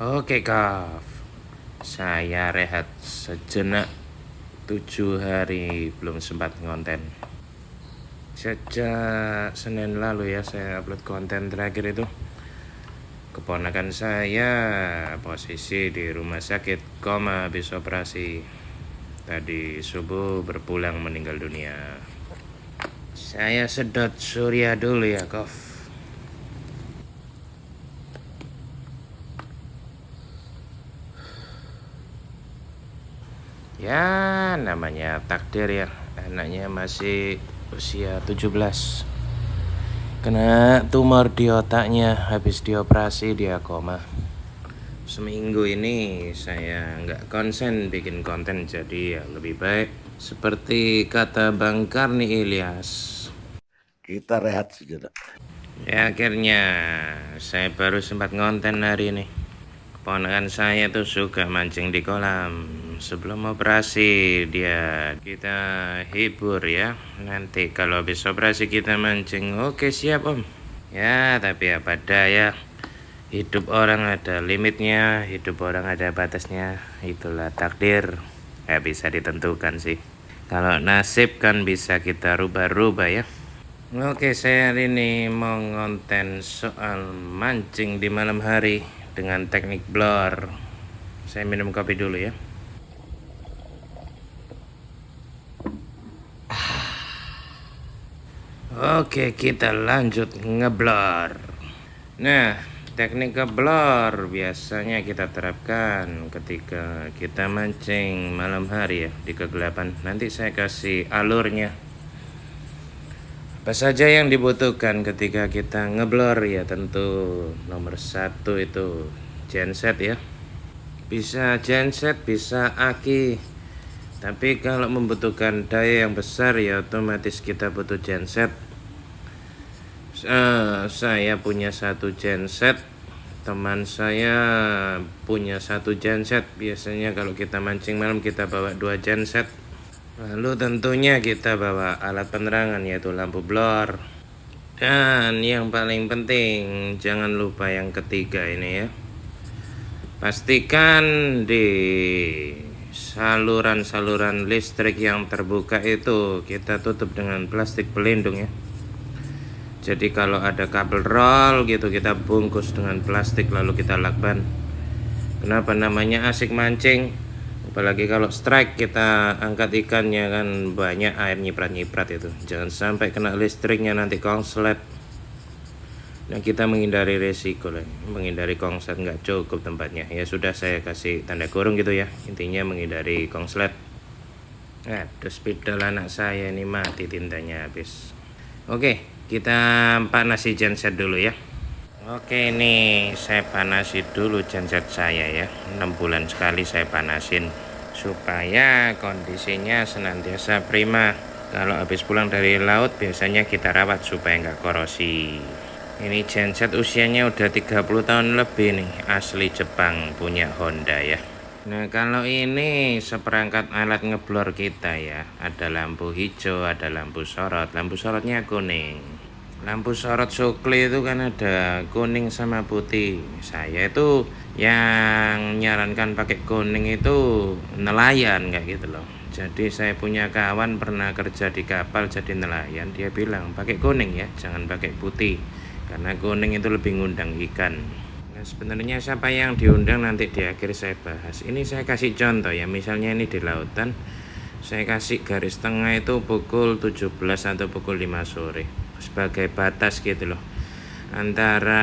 Oke Kaf, saya rehat sejenak 7 hari belum sempat ngonten. Sejak Senin lalu ya saya upload konten terakhir itu. Keponakan saya posisi di rumah sakit koma habis operasi. Tadi subuh berpulang meninggal dunia. Saya sedot surya dulu ya Kaf. Ya namanya takdir ya. Anaknya masih usia 17. Kena tumor di otaknya, habis dioperasi dia koma. Seminggu ini saya nggak konsen bikin konten, jadi ya lebih baik seperti kata Bang Karni Ilyas, Kita rehat sejenak. ya akhirnya saya baru sempat ngonten hari ini. Keponakan saya tuh suka mancing di kolam. Sebelum operasi kita hibur ya. Nanti kalau habis operasi kita mancing. Oke siap om. Ya tapi apa daya. Hidup orang ada limitnya, hidup orang ada batasnya. Itulah takdir. Gak bisa ditentukan sih. Kalau nasib kan bisa kita rubah-rubah ya. Oke, saya hari ini mau ngonten soal mancing di malam hari dengan teknik blur. Saya minum kopi dulu ya. Oke, kita lanjut ngeblur. Nah, teknik ngeblur biasanya kita terapkan ketika kita mancing malam hari ya, di kegelapan. Nanti saya kasih alurnya. Apa saja yang dibutuhkan ketika kita ngeblur ya, tentu nomor satu itu genset ya. Bisa genset, bisa aki. Tapi kalau membutuhkan daya yang besar ya otomatis kita butuh genset. Saya punya satu genset, teman saya punya satu genset. Biasanya kalau kita mancing malam kita bawa 2 genset. Lalu tentunya kita bawa alat penerangan yaitu lampu blur. Dan yang paling penting jangan lupa yang ketiga ini ya. Pastikan di saluran-saluran listrik yang terbuka itu kita tutup dengan plastik pelindung ya. Jadi kalau ada kabel roll gitu kita bungkus dengan plastik lalu kita lakban. Kenapa namanya asik mancing? Apalagi kalau strike kita angkat ikannya kan banyak air nyiprat-nyiprat itu. Jangan sampai kena listriknya nanti konslet. Nah kita menghindari resiko lah, menghindari konslet nggak cukup tempatnya. Ya sudah saya kasih tanda kurung gitu ya. Intinya menghindari konslet. Nah, spidol anak saya ini mati tintanya habis. Oke, kita panasi genset dulu ya. Oke, ini saya panasi dulu genset saya ya. 6 bulan sekali saya panasin supaya kondisinya senantiasa prima. Kalau habis pulang dari laut biasanya kita rawat supaya nggak korosi. Ini genset usianya udah 30 tahun lebih nih, asli Jepang, punya Honda ya. Nah kalau ini seperangkat alat ngeblur kita ya. Ada lampu hijau, ada lampu sorot. Lampu sorotnya kuning. Lampu sorot Sukli itu kan ada kuning sama putih. Saya itu yang nyarankan pakai kuning itu nelayan kayak gitu loh. Jadi saya punya kawan pernah kerja di kapal jadi nelayan. Dia bilang pakai kuning ya, jangan pakai putih. Karena kuning itu lebih ngundang ikan. Nah, sebenarnya siapa yang diundang nanti di akhir saya bahas. Ini saya kasih contoh ya, misalnya ini di lautan. Saya kasih garis tengah itu pukul 17 atau pukul 5 sore sebagai batas gitu loh. Antara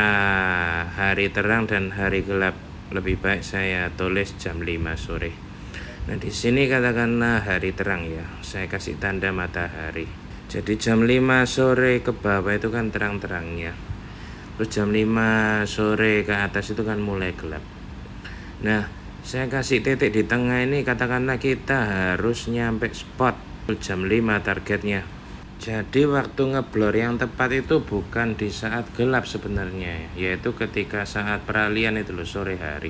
hari terang dan hari gelap. Lebih baik saya tulis jam 5 sore. Nah, di sini katakanlah hari terang ya. Saya kasih tanda matahari. Jadi jam 5 sore ke bawah itu kan terang-terangnya. Terus jam 5 sore ke atas itu kan mulai gelap. Nah, saya kasih titik di tengah ini, katakanlah kita harus nyampe spot jam 5 targetnya. Jadi waktu ngeblur yang tepat itu bukan di saat gelap sebenarnya, yaitu ketika saat peralihan itu loh, sore hari.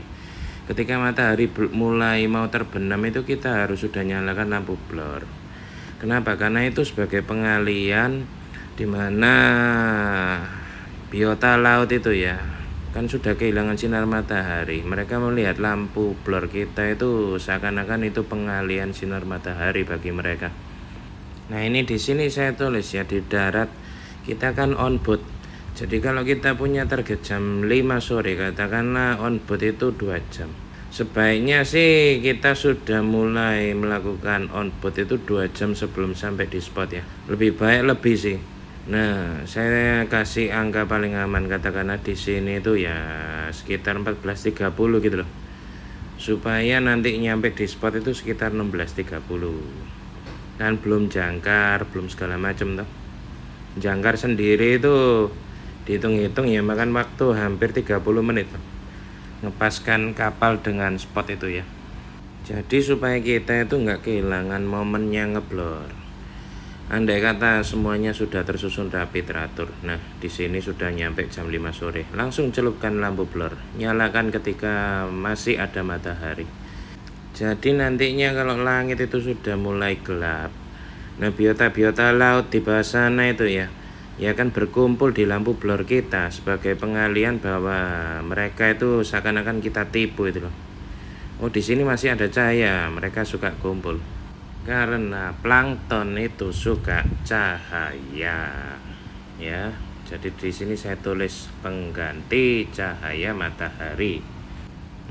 Ketika matahari mulai mau terbenam itu kita harus sudah nyalakan lampu blur. Kenapa? Karena itu sebagai pengalian di mana biota laut itu ya, kan sudah kehilangan sinar matahari. Mereka melihat lampu blur kita itu seakan-akan itu pengalian sinar matahari bagi mereka. Nah, ini di sini saya tulis ya, di darat kita kan on board. Jadi kalau kita punya target jam 5 sore, katakanlah on board itu 2 jam. Sebaiknya sih kita sudah mulai melakukan on board itu 2 jam sebelum sampai di spot ya. Lebih baik lebih sih. Nah, saya kasih angka paling aman, katakanlah di sini itu ya sekitar 14.30 gitu loh. Supaya nanti nyampe di spot itu sekitar 16.30. Kan belum jangkar, belum segala macam toh. Jangkar sendiri itu dihitung-hitung ya makan waktu hampir 30 menit toh, ngepaskan kapal dengan spot itu ya. Jadi supaya kita itu nggak kehilangan momennya ngeblur. Andai kata semuanya sudah tersusun rapi teratur. Nah, di sini sudah nyampe jam 5 sore. Langsung celupkan lampu blur. Nyalakan ketika masih ada matahari. Jadi nantinya kalau langit itu sudah mulai gelap. Nah, biota-biota laut di bawah sana itu ya kan berkumpul di lampu blur kita sebagai pengalian bahwa mereka itu seakan-akan kita tipu itu loh. Oh, di sini masih ada cahaya, mereka suka kumpul. Karena plankton itu suka cahaya, ya. Jadi di sini saya tulis pengganti cahaya matahari.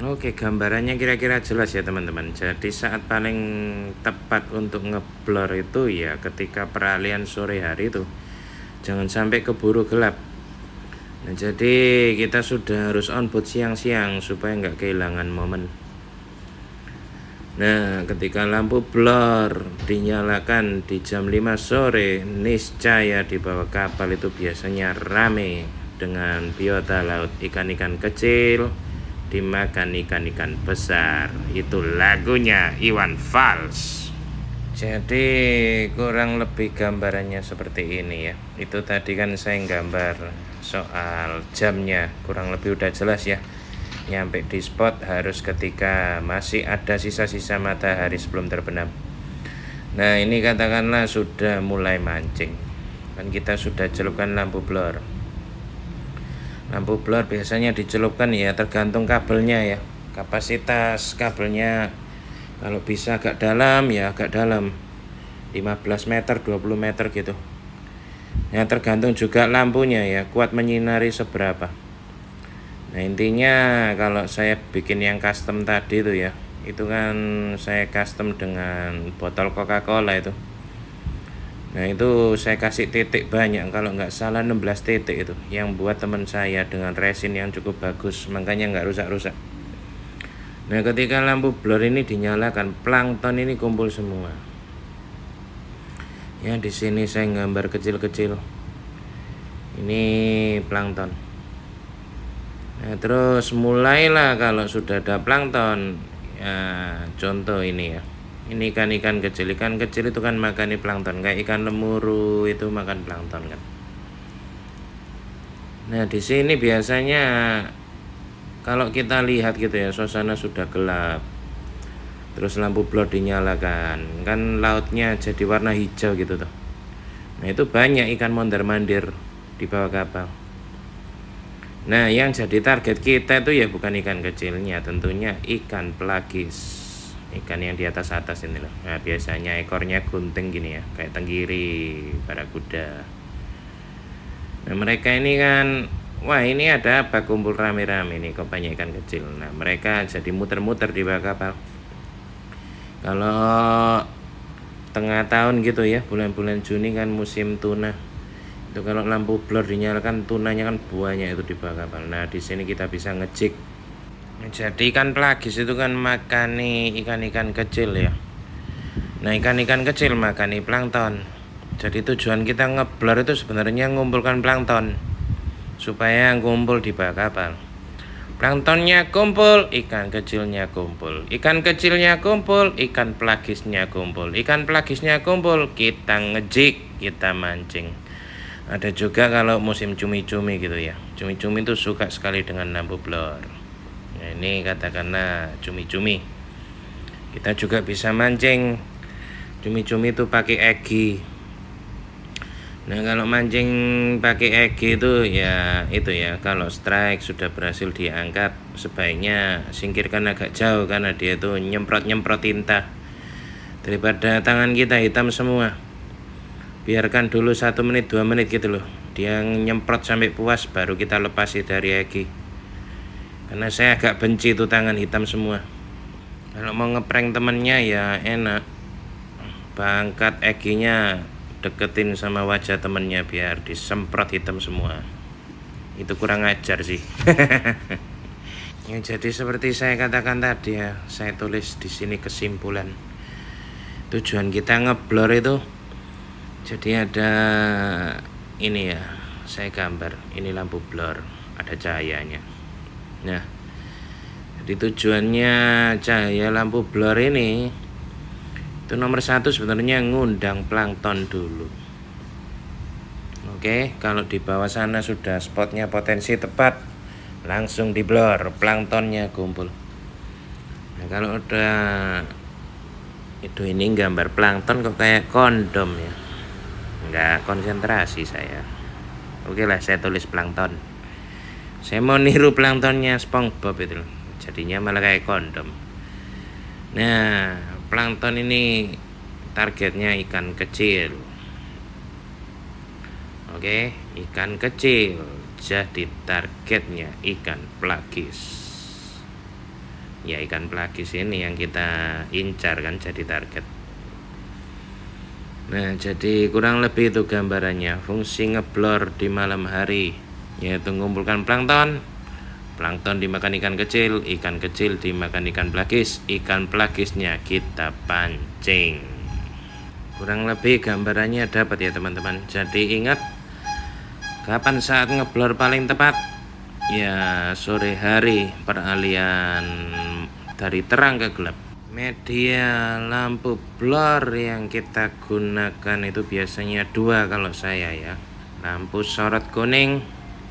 Oke, gambarannya kira-kira jelas ya teman-teman. Jadi saat paling tepat untuk ngeblur itu ya ketika peralihan sore hari itu. Jangan sampai keburu gelap. Nah, jadi kita sudah harus on board siang-siang supaya nggak kehilangan momen. Nah, ketika lampu blur dinyalakan di jam 5 sore, niscaya di bawah kapal itu biasanya rame dengan biota laut, ikan-ikan kecil dimakan ikan-ikan besar. Itu lagunya Iwan Fals. Jadi kurang lebih gambarannya seperti ini ya. Itu tadi kan saya gambar soal jamnya, kurang lebih udah jelas ya. Nyampe di spot harus ketika masih ada sisa-sisa matahari sebelum terbenam. Nah, ini katakanlah sudah mulai mancing. Kan kita sudah celupkan lampu blur. Lampu blur biasanya dicelupkan ya tergantung kabelnya ya. Kapasitas kabelnya kalau bisa agak dalam ya agak dalam. 15 meter, 20 meter gitu. Ya tergantung juga lampunya ya, kuat menyinari seberapa. Nah, intinya kalau saya bikin yang custom tadi itu ya, itu kan saya custom dengan botol Coca-Cola itu. Nah, itu saya kasih titik banyak, kalau nggak salah 16 titik itu yang buat teman saya dengan resin yang cukup bagus, makanya nggak rusak-rusak. Nah, ketika lampu blur ini dinyalakan, plankton ini kumpul semua. Ya, di sini saya gambar kecil-kecil. Ini plankton. Nah, terus mulailah kalau sudah ada plankton ya, contoh ini ya, ini ikan-ikan kecil itu kan makan plankton, kayak ikan lemuru itu makan plankton kan. Nah, di sini biasanya kalau kita lihat gitu ya, suasana sudah gelap terus lampu blur dinyalakan, kan lautnya jadi warna hijau gitu tuh. Nah, itu banyak ikan mondar-mandir di bawah kapal. Nah, yang jadi target kita itu ya bukan ikan kecilnya, tentunya ikan pelagis, ikan yang di atas ini loh. Nah, biasanya ekornya gunting gini ya, kayak tenggiri, barakuda. Nah, mereka ini kan, wah ini ada apa kumpul rame-rame nih, kok banyak ikan kecil. Nah, mereka jadi muter-muter di bawah kapal. Kalau tengah tahun gitu ya, bulan-bulan Juni kan musim tuna. Itu kalau lampu blur dinyalakan, tunanya kan banyak itu di bawah kapal. Nah, di sini kita bisa ngejik. Jadi ikan pelagis itu kan makani ikan-ikan kecil ya. Nah, ikan-ikan kecil makani plankton. Jadi tujuan kita ngeblur itu sebenarnya ngumpulkan plankton supaya ngumpul di bawah kapal. Planktonnya kumpul, ikan kecilnya kumpul. Ikan kecilnya kumpul, ikan pelagisnya kumpul. Ikan pelagisnya kumpul, kita ngejik, kita mancing. Ada juga kalau musim cumi-cumi gitu ya. Cumi-cumi itu suka sekali dengan lampu blur. Nah, ini katakanlah cumi-cumi. Kita juga bisa mancing cumi-cumi itu pakai egi. Nah, kalau mancing pakai EG itu ya kalau strike sudah berhasil diangkat, sebaiknya singkirkan agak jauh karena dia itu nyemprot-nyemprot tinta. Daripada tangan kita hitam semua, biarkan dulu 1 menit 2 menit gitu loh, dia nyemprot sampai puas baru kita lepasi dari EG. Karena saya agak benci tuh tangan hitam semua. Kalau mau ngeprank temennya ya enak, angkat EG-nya deketin sama wajah temennya biar disemprot hitam semua. Itu kurang ajar sih. Ya, jadi seperti saya katakan tadi ya, saya tulis di sini kesimpulan. Tujuan kita ngeblur itu, jadi ada ini ya, saya gambar ini lampu blur, ada cahayanya. Nah, jadi tujuannya cahaya lampu blur ini itu nomor 1 sebenarnya ngundang plankton dulu. Oke, kalau di bawah sana sudah spotnya potensi tepat, langsung di blur, planktonnya kumpul. Nah, kalau udah itu ini gambar plankton kok kayak kondom ya, nggak konsentrasi saya. Oke lah, saya tulis plankton. Saya mau niru planktonnya SpongeBob itu loh, jadinya malah kayak kondom. Nah, plankton ini targetnya ikan kecil. Oke, ikan kecil, jadi targetnya ikan pelagis. Ya, ikan pelagis ini yang kita incar kan jadi target. Nah, jadi kurang lebih itu gambarannya. Fungsi ngeblur di malam hari yaitu mengumpulkan plankton. Plankton dimakan ikan kecil dimakan ikan pelagisnya kita pancing. Kurang lebih gambarannya dapat ya teman-teman. Jadi ingat, kapan saat ngeblur paling tepat? Ya, sore hari, peralihan dari terang ke gelap. Media lampu blur yang kita gunakan itu biasanya 2 kalau saya ya. Lampu sorot kuning,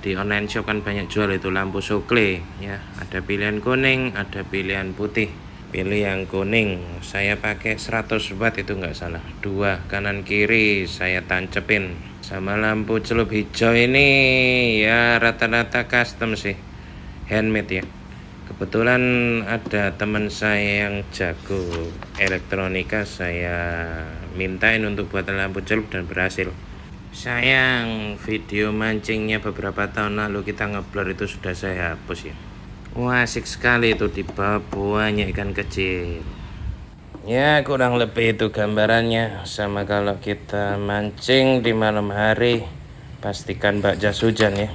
di online shop kan banyak jual itu lampu sokle ya, ada pilihan kuning, ada pilihan putih. Pilih yang kuning, saya pakai 100 watt itu nggak salah, 2 kanan kiri saya tancepin. Sama lampu celup hijau ini ya rata-rata custom sih, handmade ya. Kebetulan ada teman saya yang jago elektronika, saya mintain untuk buat lampu celup dan berhasil. Sayang, video mancingnya beberapa tahun lalu kita ngeblur itu sudah saya hapus ya. Wah, asik sekali itu, di bawah banyak ikan kecil. Ya, kurang lebih itu gambarannya. Sama kalau kita mancing di malam hari, pastikan bak jas hujan ya.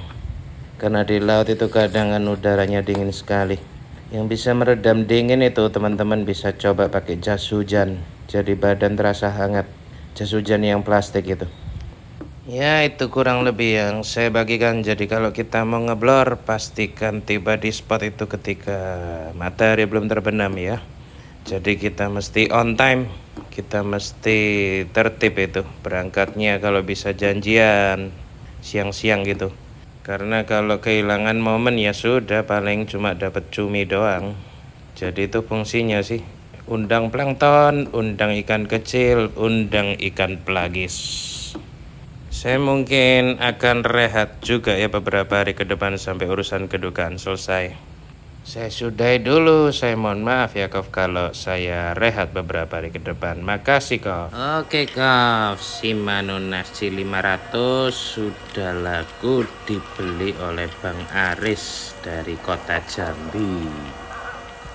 Karena di laut itu kadang udaranya dingin sekali. Yang bisa meredam dingin itu teman-teman bisa coba pakai jas hujan. Jadi badan terasa hangat. Jas hujan yang plastik itu. Ya, itu kurang lebih yang saya bagikan. Jadi kalau kita mau ngeblur, pastikan tiba di spot itu ketika matahari belum terbenam ya. Jadi kita mesti on time, kita mesti tertib itu berangkatnya. Kalau bisa janjian siang-siang gitu. Karena kalau kehilangan momen ya sudah, paling cuma dapat cumi doang. Jadi itu fungsinya sih. Undang plankton, undang ikan kecil, undang ikan pelagis. Saya mungkin akan rehat juga ya beberapa hari ke depan sampai urusan kedukaan selesai. Saya sudahi dulu, saya mohon maaf ya Kof kalau saya rehat beberapa hari ke depan. Makasih Kof. Oke Kof, Shimano Nasi 500 sudah laku dibeli oleh Bang Aris dari kota Jambi.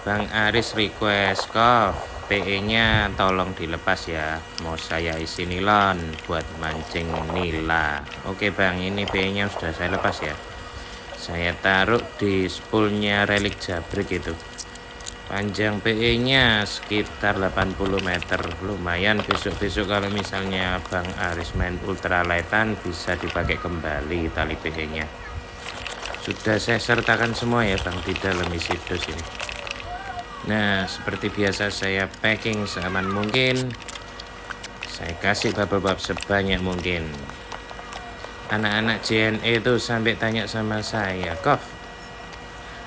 Bang Aris request Kof, PE-nya tolong dilepas ya, mau saya isi nilon buat mancing nila. Oke Bang, ini PE-nya sudah saya lepas ya. Saya taruh di spoolnya relik jabrik itu. Panjang PE-nya sekitar 80 meter. Lumayan, besok-besok kalau misalnya Bang Aris main ultralightan bisa dipakai kembali tali PE-nya. Sudah saya sertakan semua ya Bang di dalam isi dos ini. Nah, seperti biasa saya packing seaman mungkin. Saya kasih bubble sebanyak mungkin. Anak-anak JNE itu sampai tanya sama saya, Kof,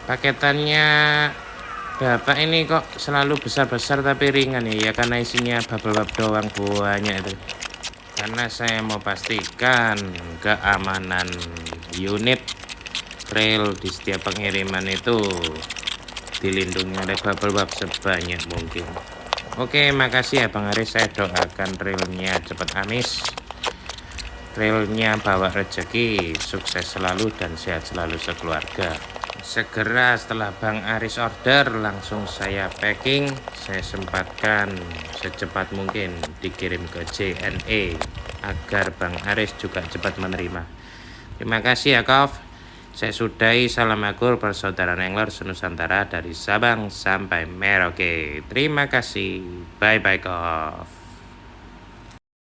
paketannya Bapak ini kok selalu besar-besar tapi ringan ya? Ya karena isinya bubble doang banyak itu. karena saya mau pastikan keamanan unit rel di setiap pengiriman itu dilindungi oleh bubble wrap sebanyak mungkin. Oke, makasih ya Bang Aris, saya doakan relnya cepat amis, relnya bawa rezeki, sukses selalu dan sehat selalu sekeluarga. Segera setelah Bang Aris order, langsung saya packing, saya sempatkan secepat mungkin dikirim ke JNE agar Bang Aris juga cepat menerima. Terima kasih ya Kof. Saya sudahi, salam akur persaudaraan angler senusantara dari Sabang sampai Merauke. Terima kasih. Bye bye Kof.